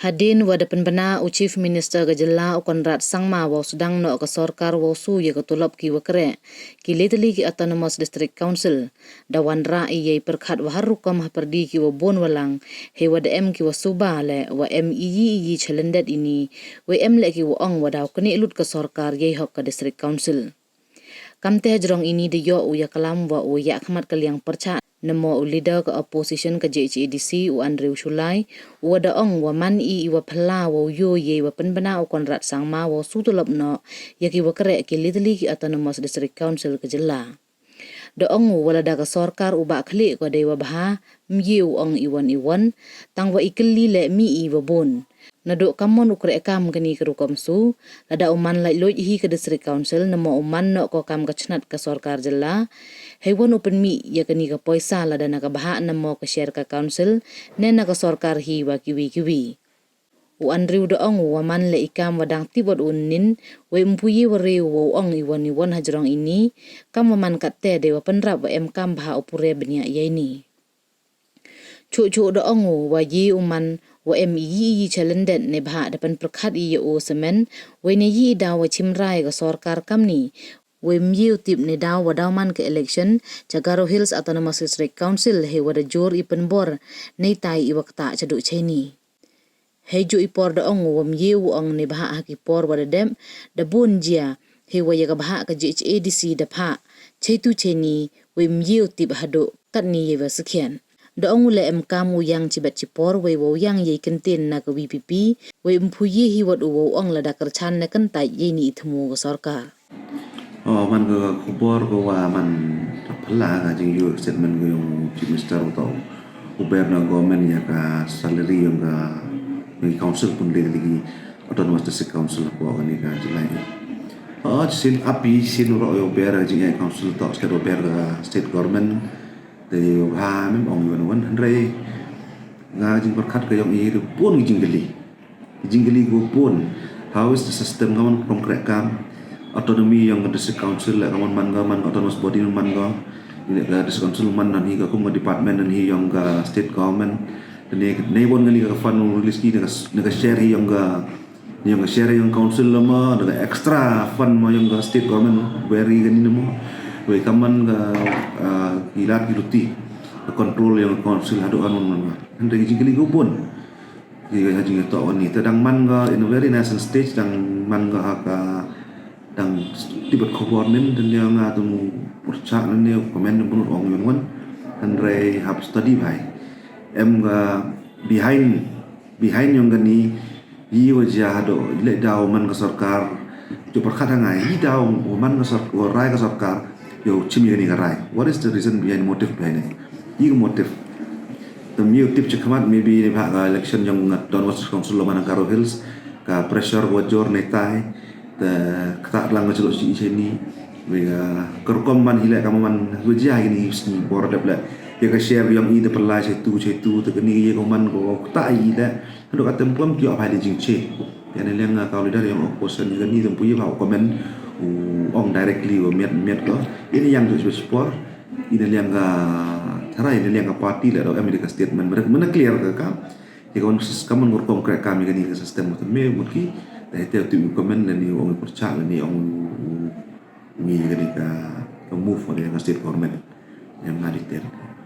Hadin wada penbena Chief Minister Gajela Konrad Sangma wa sedang no ke sorkar wa su ye ketulap ki wakre ki litli ki Autonomous District Council dawan ra ye perkhat wa harukam perdi ki wa bon walang he wada em ki wa suba le wa em yi chalendet ini wa em le ki wa ong wada kini lut ke sorkar ye hok ke District Council kamte jrong ini de yo u ya kalam wa u ya khmat kaliang percha nemo leader ke opposition ke JHADC u Andrew Shulai wada ong wa man wa phla wa yo ye wa penbena u Konrad Sangma wa sutulap no yaki wa kre ki litli ki Autonomous District Council ke jela da ong wala da ka sorkar u ba khli ko de wa bha mye u ong iwan tang wa ikli le mi wa bon naduk kamon ukre kam gani ke rukom su lada uman lai loj hi ke District Council nemo uman no ko kam kachnat ke sorkar jela hewon open mi ya kani ke poisa lada na ka baha nemo ke share ke council ne na ke sorkar hi wa kiwi u Andrew da ong wa man le ikam wadang tibot unin we mpuyi wari wa ong iwan hajrong ini kam man katte de wa penrap wa em kam baha upure benia ya ini cu da ong wa yi uman wa em yi chalendet ne bha depan perkhat i o semen we ne yi da wa chimrai ga sorkar kamni we myu tip ne da wa da man ke election Jagaro Hills Autonomous District Council he wa da jor i penbor nei tai i wakta chadu cheni he ju i por da ong wa myu ong ne bha ki por wa da dem da bun jia he wa ya ga bha ka JHADC da pha cheitu cheni we myu tip hado kat ni ye wa sakhian da ong le em kamu yang chibat chipor we wo yang ye kentin na ka VPP we mpuyi hi wat wo ong la da karchan na kan tai ye ni thmu ga sarkar man ga khubor ko wa man phla ga jing yu statement go yung chief minister to uber na government ya ka salary yung ga yung council pun le lagi Autonomous District Council ko ni ka jilai sin api sin ro yo ber jing ya council to ska do ber state government de ha mem ong yon wan andre nga jing perkhat ka yong i pun jingli go pun how is the system ngaman konkret kam autonomy yang District Council la ngaman man autonomous body man ga ini ga District Council man nan hi ga kum department nan hi yang ga state government dan ne bon ngali ga fan release ki ga share hi yang ga share yang council lama da extra fund mo yang ga state government very gani mo we kaman ga ilat giluti control yang council hadu anun man andre jingli go pun ji ga jing to ni tadang man ga in a very nascent stage dang man ga ka dang tibat khobor nen dan yang atu purcha nan ne comment pun ong yon wan andre have study bhai em ga behind yang gani yi wajah hadu le daw man ga sarkar jo perkhat ngai yi daw man ga sarkar rai ga sarkar yo chimi gani ga rai what is the reason behind motive behind it yi motive the new tip chakamat maybe ba ga election yang Autonomous Council lo Jagaro Hills ka pressure wajor netai the kata lang ga si cheni we ga kerkom man hile kamaman wajah gini sni bor debla ya ka share yang i de perla tu te gani ye koman go ta i da ndo katem pom ki apa de jing che ya ne leng ka leader yang opposition gani dem puyi ba comment ong directly wa met ko ini yang tu support ini yang ga thara ini yang ga party la America statement mana clear ka ya kon kaman ngur konkret kami gani ke sistem me mutki da itu tu comment ni ong percaya ni ong ni gani ka move for the state government yang ngaditer